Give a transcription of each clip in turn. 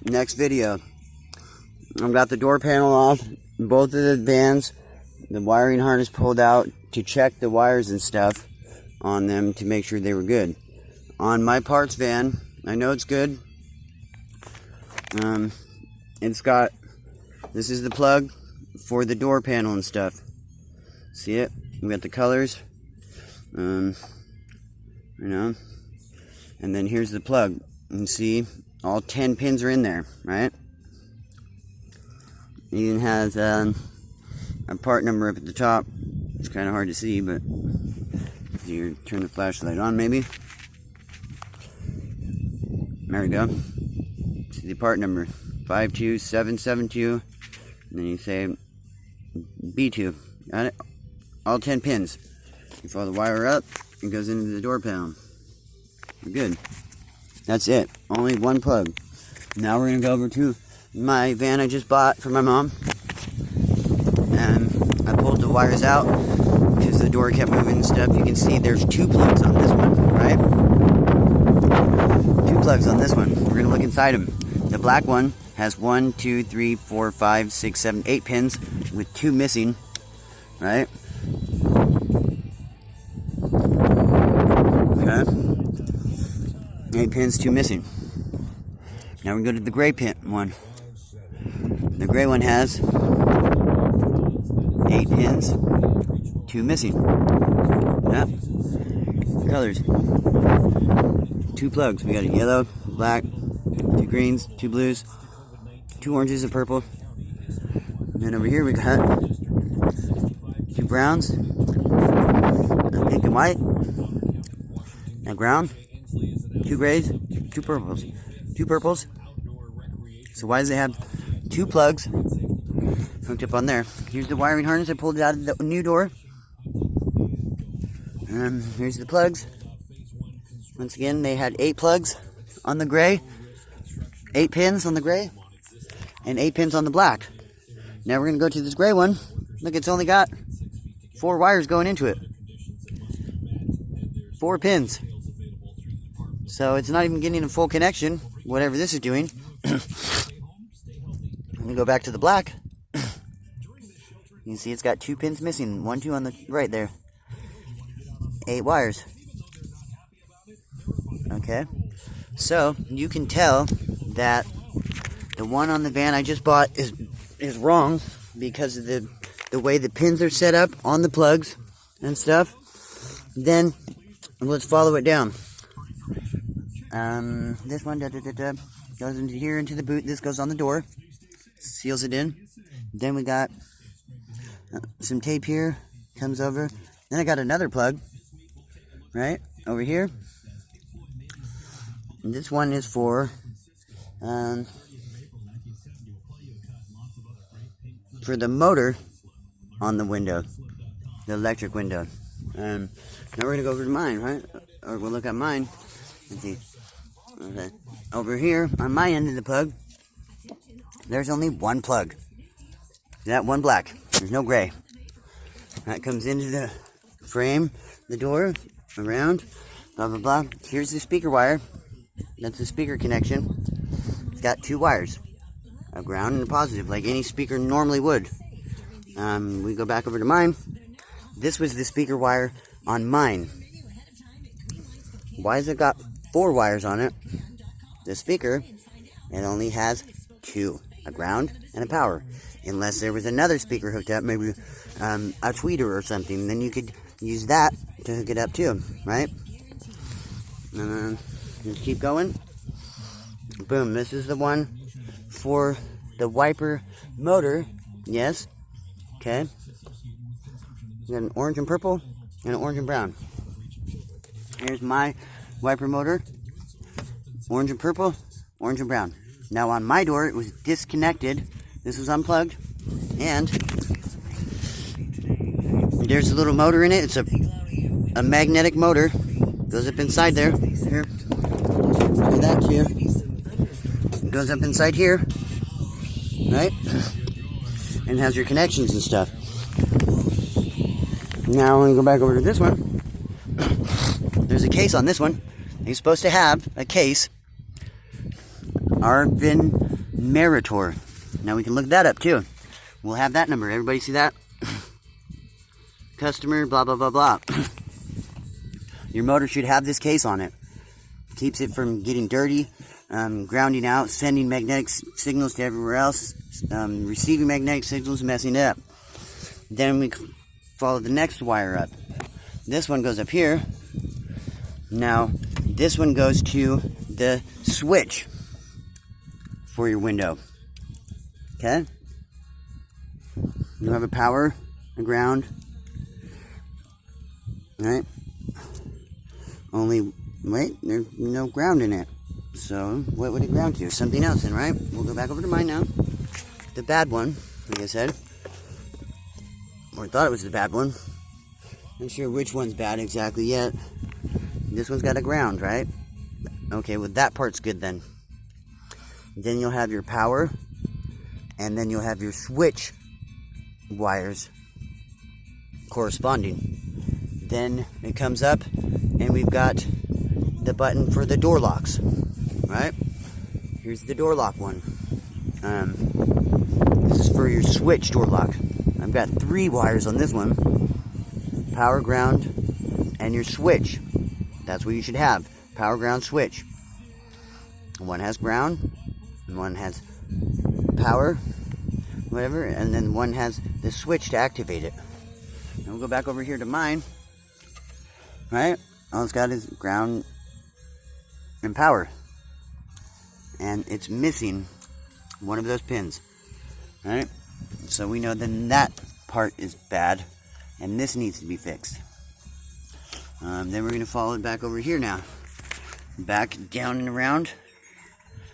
next video. I've got the door panel off, both of the vans, the wiring harness pulled out to check the wires and stuff on them to make sure they were good. On my parts van, I know it's good. It's got, this is the plug for the door panel and stuff. See it? We got the colors. You know, and then here's the plug. You can see all 10 pins are in there, right? It even has a part number up at the top. It's kind of hard to see, but you turn the flashlight on, maybe. There we go. See the part number 52772, and then you say B2. Got it? All 10 pins. You follow the wire up, it goes into the door panel. We're good. That's it. Only one plug. Now we're going to go over to my van I just bought for my mom. And I pulled the wires out because the door kept moving and stuff. You can see there's 2 plugs on this one, right? 2 plugs on this one. We're going to look inside them. The black one has 1, 2, 3, 4, 5, 6, 7, 8 pins with 2 missing, right? Okay. 8 pins, 2 missing. Now we go to the gray pin one. The gray one has 8 pins, 2 missing. Yep. Colors. 2 plugs. We got a yellow, black, 2 greens, 2 blues, 2 oranges, and purple. And then over here we got 2 browns, a pink and white, a ground, 2 grays, 2 purples. 2 purples. So why does it have 2 plugs hooked up on there? Here's the wiring harness. I pulled it out of the new door. Here's the plugs. Once again, they had 8 plugs on the gray, 8 pins on the gray, and 8 pins on the black. Now we're going to go to this gray one. Look, it's only got 4 wires going into it. 4 pins. So it's not even getting a full connection, whatever this is doing. Let me go back to the black. You can see it's got 2 pins missing. 1, 2 on the right there. 8 wires. Okay. So you can tell that the one on the van I just bought is wrong because of the way the pins are set up on the plugs and stuff. Then let's follow it down. This one goes into here, into the boot. This goes on the door, seals it in. Then we got some tape here, comes over. Then I got another plug right over here. And this one is for the motor on the window, the electric window. Now we're gonna go over to mine, right? Or we'll look at mine. Let's see. Okay. Over here on my end of the plug, there's only 1 plug. That one black. There's no gray. That comes into the frame, the door, around, blah blah blah. Here's the speaker wire. That's the speaker connection. It's got 2 wires, a ground and a positive, like any speaker normally would. We go back over to mine. This was the speaker wire on mine. Why has it got 4 wires on it? The speaker, it only has 2, a ground and a power. Unless there was another speaker hooked up, maybe a tweeter or something, then you could use that to hook it up too, right? Just keep going. Boom, this is the one for the wiper motor. Yes. Okay. We got an orange and purple and an orange and brown. Here's my wiper motor. Orange and purple, orange and brown. Now on my door, it was disconnected. This was unplugged. And there's a little motor in it. It's a magnetic motor. Goes up inside there. Here. Look at that here. It goes up inside here. Right? And has your connections and stuff. Now when we go back over to this one, there's a case on this one. You're supposed to have a case Arvin Meritor. Now we can look that up too. We'll have that number. Everybody see that? Customer, blah, blah, blah, blah. Your motor should have this case on it. Keeps it from getting dirty, grounding out, sending magnetic signals to everywhere else, receiving magnetic signals, messing it up. Then we follow the next wire up. This one goes up here. Now, this one goes to the switch for your window. Okay? You have a power, a ground. Right? Only, wait, there's no ground in it. So, what would it ground to? Something else then, right? We'll go back over to mine now. The bad one, like I said. Or I thought it was the bad one. Not sure which one's bad exactly yet. This one's got a ground, right? Okay, well that part's good then. Then you'll have your power. And then you'll have your switch wires corresponding. Then it comes up and we've got the button for the door locks, right? Here's the door lock one. This is for your switch door lock. I've got 3 wires on this one. Power, ground, and your switch. That's what you should have. Power, ground, switch. One has ground, and one has power, whatever, and then one has the switch to activate it. And we'll go back over here to mine. Right? All it's got is ground and power. And it's missing one of those pins. Right? So we know then that part is bad. And this needs to be fixed. Then we're going to follow it back over here now. Back, down, and around.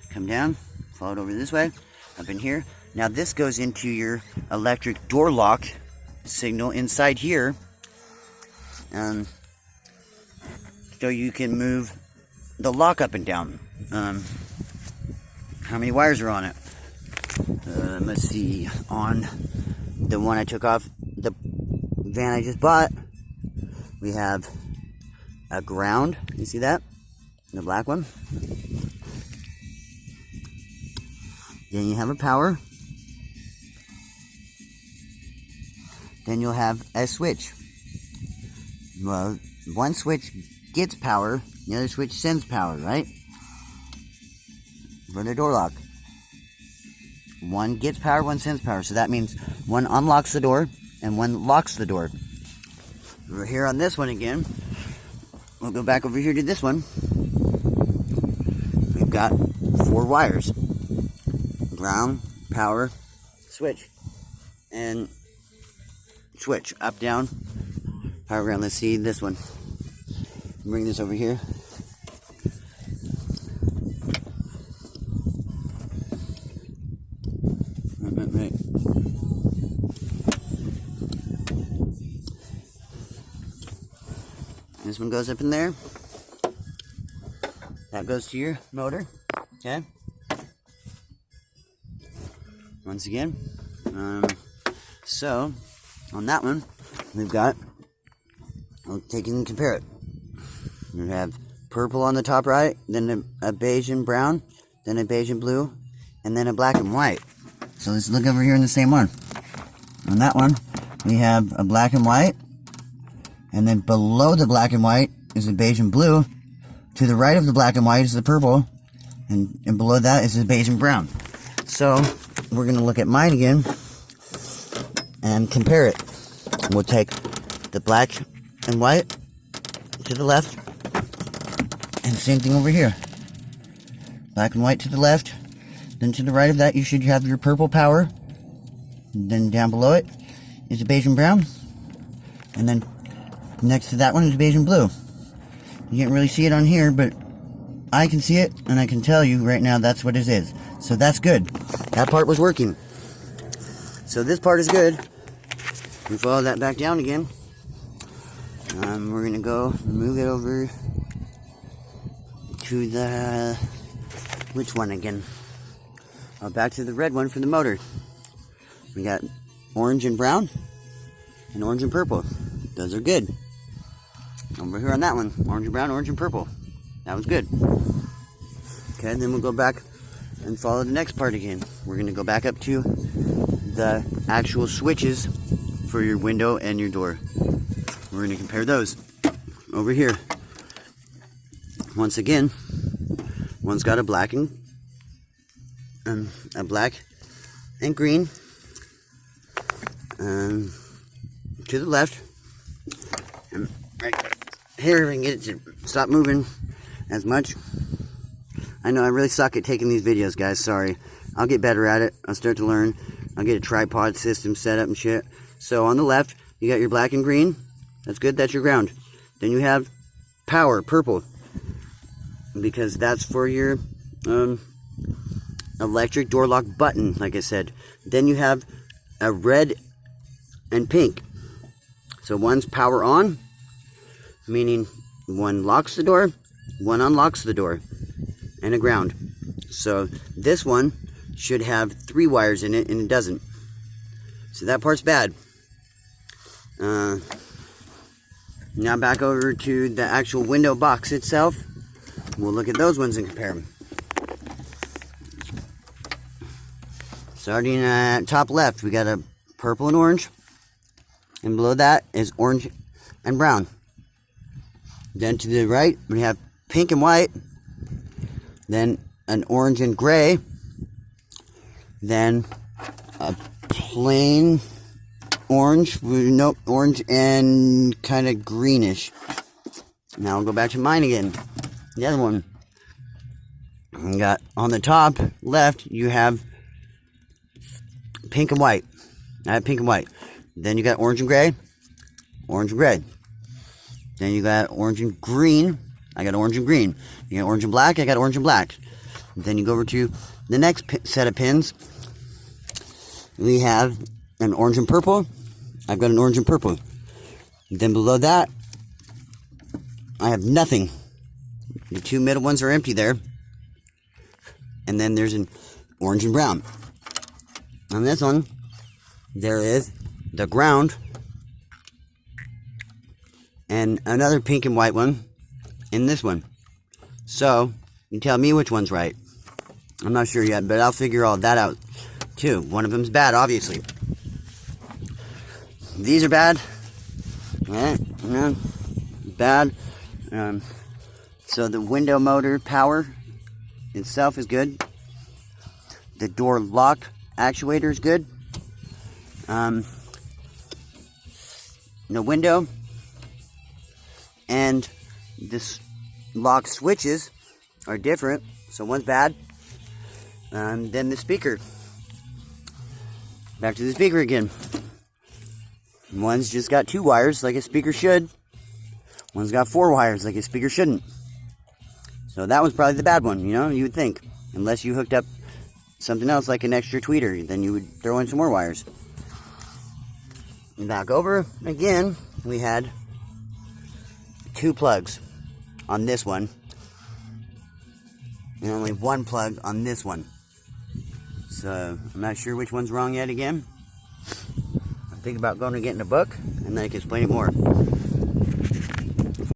Come down. Follow it over this way. Up in here. Now this goes into your electric door lock signal inside here. So you can move the lock up and down. How many wires are on it? Let's see. On the one I took off the van I just bought, we have a ground. You see that? The black one. Then you have a power. Then you'll have a switch. Well, one switch gets power, the other switch sends power, right? For the door lock. One gets power, one sends power. So that means one unlocks the door and one locks the door. We're here on this one again. We'll go back over here to this one. We've got 4 wires. Ground, power, switch. And switch. Up, down, power, ground. Let's see this one. Bring this over here. Right. This one goes up in there. That goes to your motor. Okay. Once again. So, on that one, we've got, I'll take it and compare it. We have purple on the top right, then a beige and brown, then a beige and blue, and then a black and white. So let's look over here in the same one. On that one, we have a black and white, and then below the black and white is the beige and blue. To the right of the black and white is the purple, and below that is the beige and brown. So we're going to look at mine again and compare it. We'll take the black and white to the left, and same thing over here. Black and white to the left. Then to the right of that, you should have your purple power. Then down below it is the beige and brown. And then next to that one is beige and blue. You can't really see it on here, but I can see it, and I can tell you right now that's what it is. So that's good. That part was working. So this part is good. We follow that back down again. We're going to go move it over to the, which one again? Back to the red one for the motor. We got orange and brown, and orange and purple. Those are good. Over here on that one, orange and brown, orange and purple. That was good. Okay, then we'll go back and follow the next part again. We're going to go back up to the actual switches for your window and your door. We're going to compare those over here. Once again, one's got a black and green. To the left, and right here, we can get it to stop moving as much. I know I really suck at taking these videos, guys. Sorry. I'll get better at it. I'll start to learn. I'll get a tripod system set up and shit. So on the left, you got your black and green. That's good. That's your ground. Then you have power, purple, because that's for your electric door lock button, like I said. Then you have a red and pink. So one's power on, meaning one locks the door, one unlocks the door, and a ground. So this one should have 3 wires in it, and it doesn't. So that part's bad. Now back over to the actual window box itself. We'll look at those ones and compare them. Starting at top left, we got a purple and orange. And below that is orange and brown. Then to the right, we have pink and white. Then an orange and gray. Then a plain orange. Nope, orange and kind of greenish. Now I'll go back to mine again. The other one. We got on the top left, you have pink and white. I have pink and white. Then you got orange and gray. Orange and gray. Then you got orange and green. I got orange and green. You got orange and black. I got orange and black. Then you go over to the next set of pins. We have an orange and purple. I've got an orange and purple. Then below that, I have nothing. The 2 middle ones are empty there. And then there's an orange and brown. On this one, there is the ground and another pink and white one in this one. So, you tell me which one's right. I'm not sure yet, but I'll figure all that out too. One of them's bad, obviously. These are bad. Bad. So the window motor power itself is good. The door lock actuator is good. The window and this lock switches are different. So one's bad. Then the speaker. Back to the speaker again. One's just got 2 wires like a speaker should. One's got 4 wires like a speaker shouldn't. So that was probably the bad one, you know, you would think. Unless you hooked up something else like an extra tweeter, then you would throw in some more wires. And back over again, we had 2 plugs on this one. And only 1 plug on this one. So I'm not sure which one's wrong yet again. I think about going to getting a book and then I can explain it more.